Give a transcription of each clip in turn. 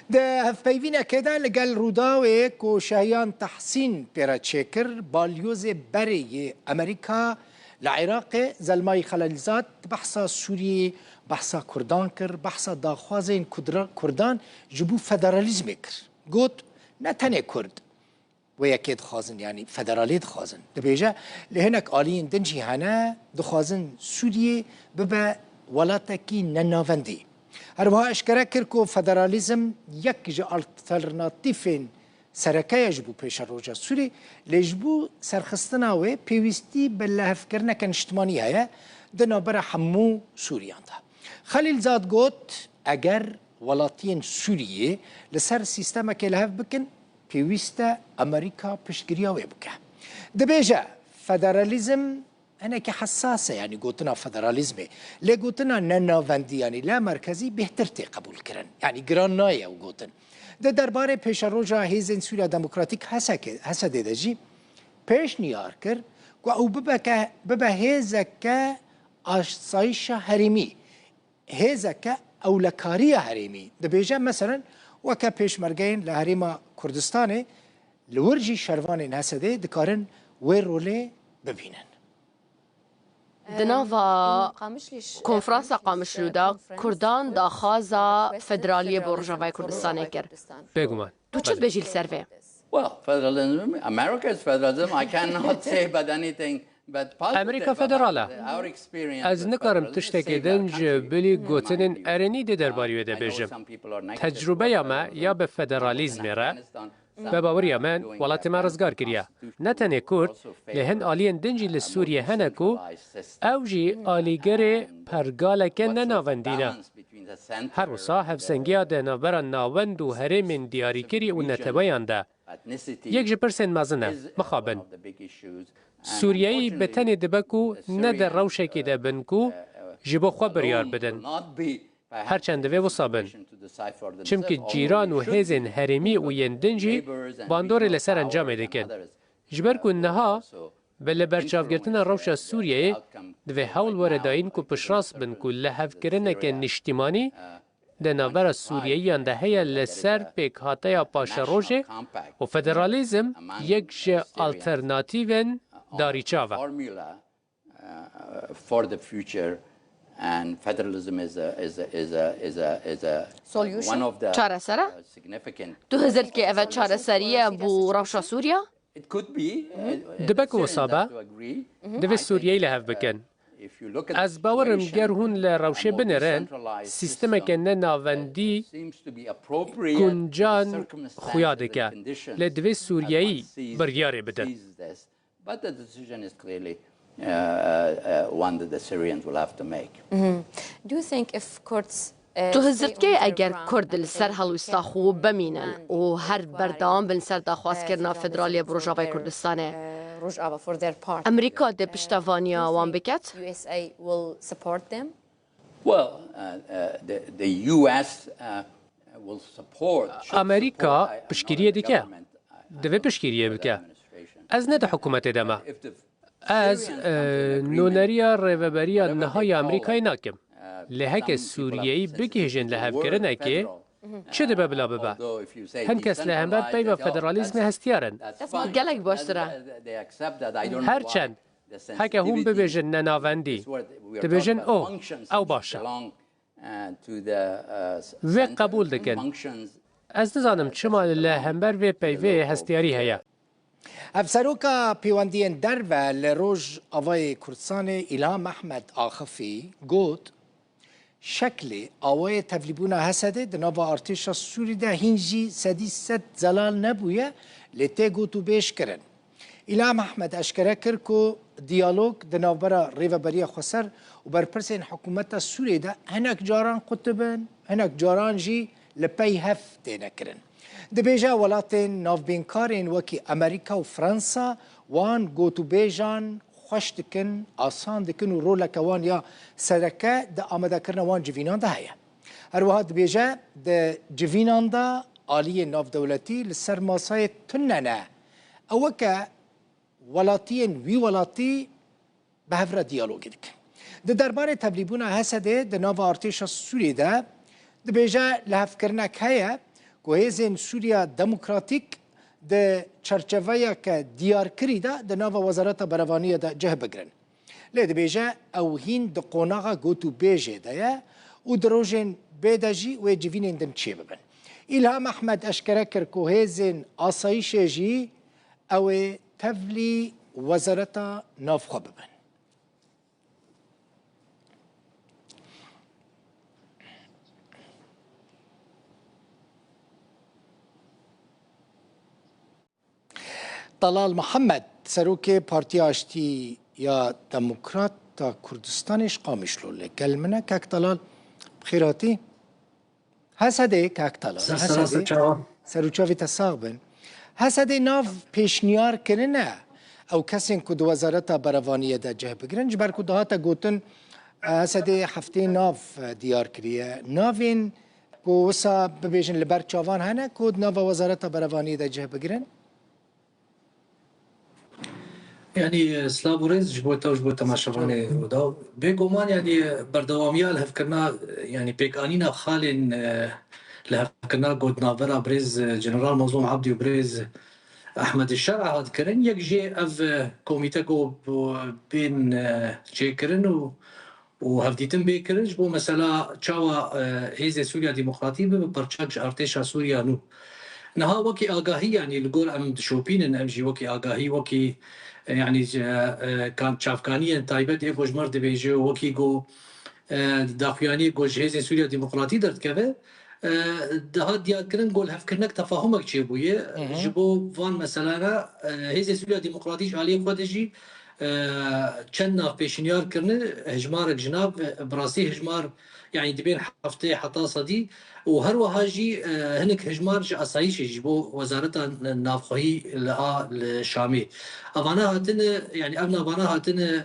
ده هفبيفينا كده لقال روداوي كو شهيان تحسين بيراتشيكر باليوز بري أمريكا العراق زلماي خلالزات بحثا سوري بحثا كردان كر بحثا داخوازين كردان جبو فدراليزم كر قوت نتنه كرد ويكيد خازن يعني فدراليت خازن دبيجا لهناك آلين دنجي هنا دخازن سوري ببا ولاتكي ننافندي هروها اشکره کرد که فدرالیزم یک جا آلترناتیفین سرکه جبو پیش روجا سوری لجبو سرخستنا و پیوستی بلحف کرنه کن اجتماعی هیا دنا برا حمو سوریان ده خلیل زاد گوت اگر ولاتین سوریه لسر سیستم که لحف بکن پیوسته امریکا پشتگیری و بکه دبیجا فدرالیزم أنا كحساسة يعني قوتنا فدراليزمي لا قوتنا ننافندي يعني لا مركزي بهترتي قبول كرن يعني جرانايا وقوتن ده درباره پیش روجا هیزن سوریا دموکراتیک هسا دیدجی پیش نیار کر و ببا هیزکا آسایش هریمی هیزکا اولکاری هریمی ده بیجا مثلا وکا پیش مرگین لهریما کردستانه لورجی شروان هسا دی دکارن وی روله ببینن دناوا کنفرانس قامشلو دا کردان دا خازا فدرالی برجاوای کردستان کر. بگومان. تو چه بجیل سروه؟ Well, federalism, America's federalism, I cannot say about anything but positive. امریکا فدراله. Our experience از نکارم تشتکی دنج بلی گوتنین ارنی دی درباریو ده بجم. تجربه یا ما یا به فدرالیزم را به باوری من ولات ما رزگار کریه. نتنه کرد لهن آلین دنجی لسوریه هنکو اوجی آلیگر پرگالک نناوندینه. هر وصا هفسنگیا ده نابرا ناوند و هرمین دیاری کری و نتبایان ده. یک جپرسن مزنه مخابن. سوریایی به تنی دبکو نه در روشکی ده بنکو جبو خواه بریار بدن. هرچند دوی وصابن. چمکه جیران و هیزن هرمی و یندنجی باندور لسر انجام دکن. جبر کن نها بله برچاوگرتن روش سوریه دوی حول ورداین کو پشراس بن کو لحف کرنه که نشتیمانی ده نابر سوریه ده هیا لسر پیک هاته یا پاش روژه و فدرالیزم یک جه آلترناتیون داری چاوه. And federalism is one of the significant. تو هزرت که اوه چاره سریه بو روشا سوریا؟ It could be. دبک وصابه دوی سوریه لحف بکن. از باورم گر هون لروشه بنرن سیستم که نناوندی کنجان خویاده که لدوی سوریهی بریاره بدن. But the decision is clearly one that the Syrians will have to make. Do you think if Kurds تو هزرت که اگر کرد لسر هلوستا خوب بمینن و هر بردام بن سر داخواست کرنا فدرالی بروجاوای کردستانه امریکا ده پشتوانیا وان بکت؟ USA will support them? Well, the US will support. امریکا پشکریه دیگه دوی پشکریه بکه از نه ده حکومت دمه از نونریا ریوبریا نهای امریکای ناکم لهک سوریهی بگیجن لحف کرنه که چه دبه بلا ببه هن کس لهمبر پیما فدرالیزم هستیارن گلک باشتره هرچند هکه هم ببیجن نناوندی دبیجن او باشه و قبول دکن از نزانم چما لهمبر و پیوه هستیاری هیا افسروکا پیوندین در و لروج آوای کردستان ایلام احمد آخفی گوت شکل آوای تفلیبونا هسده دنابا ارتشا سوری ده هینجی سدی ست زلال نبویه لیته گوتو بیش کرن. ایلام احمد اشکره کرد که دیالوگ دنابرا ریوبریا خسر و برپرسین حکومت سوری ده هنک جاران قطبن هنک جاران جی لپی هفته نکرن. دبیجا ولاتین نافبینکارین وکی امریکا و فرانسا وان گوتو بیجان خوش دکن آسان دکن و رولک وان یا سرکه ده آمده کرن وان جوینان ده هیا هر وقت دبیجا ده جوینان ده آلی ناف دولتی لسر ماسای تننه او که ولاتین وی ولاتی به هفره دیالوگی دکن ده درباره تبلیبون هسته ده ناف ارتش سوری ده دبیجا لحف کرنک هیا کوهیزن سوریا دموکراتیک ده چرچویا که دیار کری ده ده ناو وزارت بروانی ده جه بگرن لید بیجه او هین ده قوناغا گوتو بیجه ده یا و دروژن بیدجی و جوینین دم چی ببن إلهام أحمد أشكركر كوهيزن آسايش جي أو تفلي وزارة ناف خببن طلال محمد سروكي بارتي اشتي يا ديمقراط تا كردستانش قامشلو لقل منا كاك طلال بخيراتي هسده كاك طلال هسده سروچاوی تصاقبن هسده ناف پیشنیار کرنه او کسین که دو وزارت بروانیه ده جه بگرن جبر که دهاتا گوتن هسده هفته ناف دیار کریه نافین که وسا ببیجن لبر چاوان هنه که ناف وزارت بروانیه ده جه بگرن يعني سلابوريز جبوتا وجبوتا ما شافوني ودا بيقومان يعني بردواميا الهفكرنا يعني بيقانينا خالين الهفكرنا قد نافرا بريز جنرال منظوم عبدي وبريز احمد الشرع هاد كرن يك جي اف كوميتا جو بين جي كرن وهفديتم بيكرن جبو مثلا تشاوا هيزي سوريا ديمقراطية ببرشاج ارتيشا سوريا نو نها وكي آگاهی يعني لقول ام شوبين ام جي وكي آگاهی وكي يعني كان شافكانيا تايبت ايجوج مرد بيجي وكي جو داخواني جو جهاز سوريا ديمقراطي درت كذا ده ديال كرن قول هفكرنك تفاهمك تشيبويه جبو فان مثلا هيز سوريا ديمقراطي عليه خودجي كنا بيشنيار كرن هجمار جناب براسي هجمار يعني دبين حفتي حتى صدي وهروها جي هنك هجمار جي اسايش جبو وزارة النافخي لها الشامي افانا هاتن يعني ابنا افانا هاتن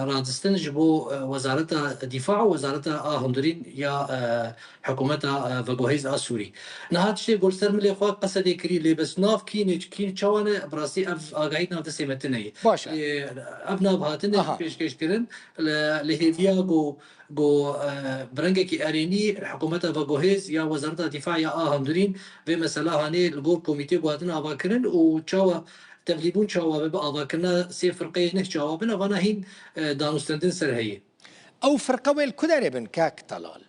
رادستن جبو وزارة الدفاع ووزارة هندرين يا حكومة فغوهيز اسوري نهات شي قول سر ملي خو قصد كري لي بس ناف كين چوانه براسي اف اگايت ناف دسيمتني باشا ابنا بهاتن پیش كيش كرن لهيفيا جو برنگكي اريني حكومة فغوهيز يا وزارة الدفاع يا هندرين في مسألة هاني الجور كوميتي بواتن ابا كرن و چاوا تبليبون شواب بأضا كنا سي فرقية نه شوابنا وانا هين دانوستندن سر هي او فرقه ويل كدربن كاك طلال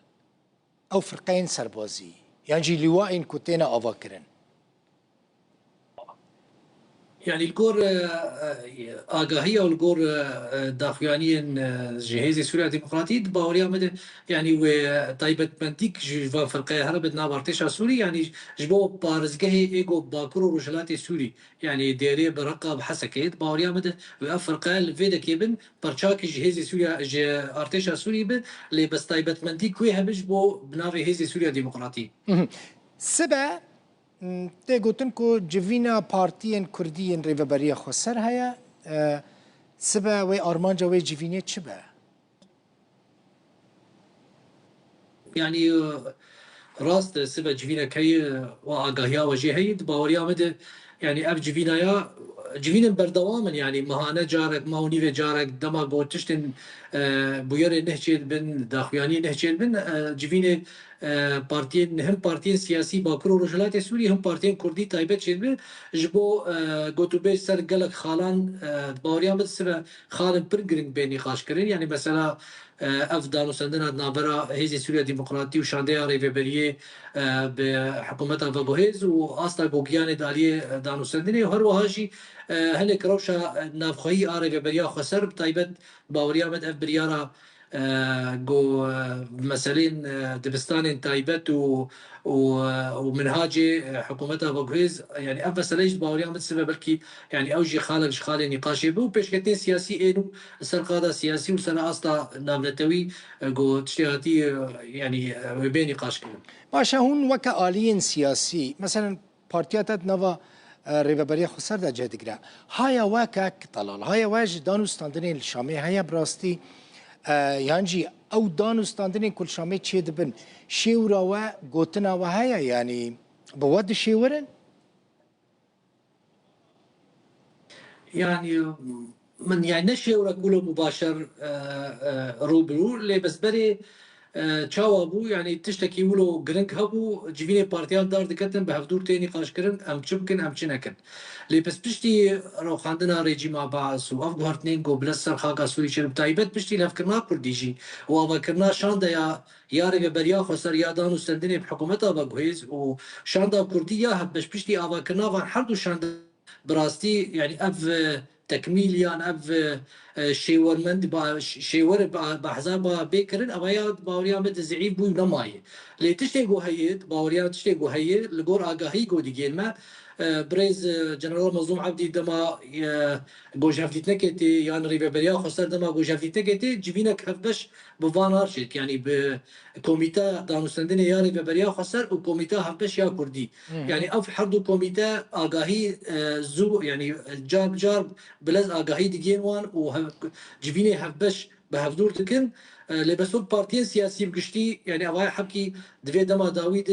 او فرقين سربازي يعني جي لواء كتينا افاكرن يعني الجور آگاهية والجور داخليين جهاز سوريا الديمقراطي باوريا مد يعني وطيبة بنتيك جوا فرقة هربت نابرتش سوري يعني جبوا بارزجه إيجو باكرو رجلات سوري يعني ديري برقب حسكيت باوريا مد وفرقة الفيدا كيبن برشاك جهاز سوريا ارتش سوري ب اللي بس طيبة بنتيك ويها بجبوا بنافي هزي سوريا الديمقراطي سبع ته گوتن کو جوینا پارتیین کردیین ریوبریا خسر هيا سبا و ارمانجا و جوینه چبا يعني راست سبا جوينا كي واغاهيا وجهي باوريا مد يعني اف جوينا جوين بردوام يعني مهانه جارك ماوني جارك دما بوتشتن بوير نهجيل بن داخياني نهجيل بن جوين بارتين هم بارتين سياسي باكرو رجلات سوري هم بارتين كردي تايبت شيل جبو غوتوبي سر قالك خالان باوريا مد سبا خالن برجرين بيني خاش كرين يعني مثلا افدانو سندنا نافرا هيزي سوريا ديمقراطي وشانديا ريفيبريه بحكومه فاغوهيز واصلا بوغيان داليه دانو سندني وهرو هاجي هنك روشا نافخي ريفيبريا خسر بتايبت باوريا مد اف بريارا جو مسالين دبستان تايبت ومنهاجي حكومتها فوغويز يعني اف مساليش باوريا مد سبب بلكي يعني اوجي خالق خالي نقاشي بو بيشكتين سياسي انو سر قاده سياسي وسر اصلا نابلتوي جو تشتياتي يعني بين نقاش كلام باشا هون وكا آليين سياسي مثلا بارتياتات نوفا ريفابريا خسر دا جهدقرا هايا واكاك طلال هايا واج دانوستاندنين الشامي هايا براستي يانجي او دانوستاندنين كل شامي تشي دبن شيورا و قوتنا وهايا يعني بود شيورن يعني من يعني نشي ولا كله مباشر روبرو اللي بس بري چاوا بو يعني تشتكي ولو جرينك هبو جيفيني بارتيال دار دكتن بهفدور تاني قاش كرن ام تشبكن ام تشنكن لي بس بشتي رو خاندنا ريجيم عباس و افغار اثنين جو بلسر خاقا سوري شرب تايبت بشتي لافكرنا كرديجي و افكرنا شاندا يا ياري بريا خسر يادان وستندني بحكومتها بجويز و شاندا كردية هب بش بشتي افكرنا فان حردو شاندا براستي يعني اف تكميل يعني اف شیورمند با شیور با حزب بکرن اویا باوریا مت زعیب بو نمای لی تشتی گو هید باوریا تشتی گو هید لگور آگاهی گو دیگه ما بريز جنرال مظلوم عبدي دما جوجافيت نكتي يعني ريبيريا خسر دما جوجافيت نكتي جبينك هفبش بفان هارشيت يعني بكوميتا دانوستندن يا ريبيريا خسر وكوميتا هفبش يا كردي يعني اف حردو كوميتا آگاهی زو يعني جار بلز آگاهی دیگه وان و جبيني هفبش بهفدور تكن لبسوك بارتيين سياسي بقشتي يعني أواي حبكي دفي دما داويد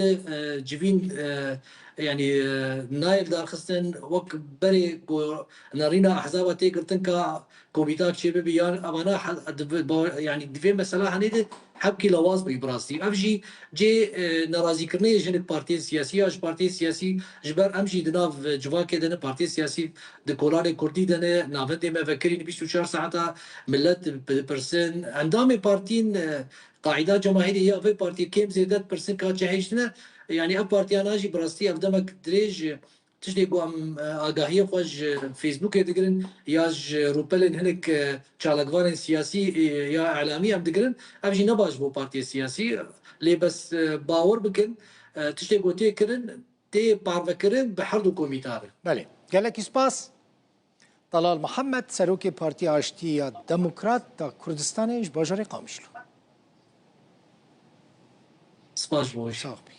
جبين يعني نايل دار خستن وك بري نارينا أحزاب تيكرتن كا كوميتاك شبه بيان أمانا يعني دفي مسألة هنيد حبكي لواز براسي أفجي جي نرازي كرني جنك بارتي سياسية اش بارتي سياسي جبر أمجي دناف جواكي دنا بارتي سياسي دكولاني كردي دنا نافندي ما فكرين 24 ساعة ملت برسن عندما بارتين قاعدة جماهيرية هي في بارتي كم زيادة برسن كاتشهيشنا يعني أب بارتي أنا جي براستي أقدمك دريج تشتي قوام آگاهی خوش فيسبوك يدقرن ياج روبلن هنك چالقوان سياسي يا إعلامي أم دقرن أبجي نباش بو بارتي سياسي لي بس باور بكن تشتي قوتي كرن تي بارفكرن بحردو كوميتار بله گلکی سپاس طلال محمد سروک پارتی آشتی دموکرات دا کردستانش باجر قامشلو سپاس بوش صاحبی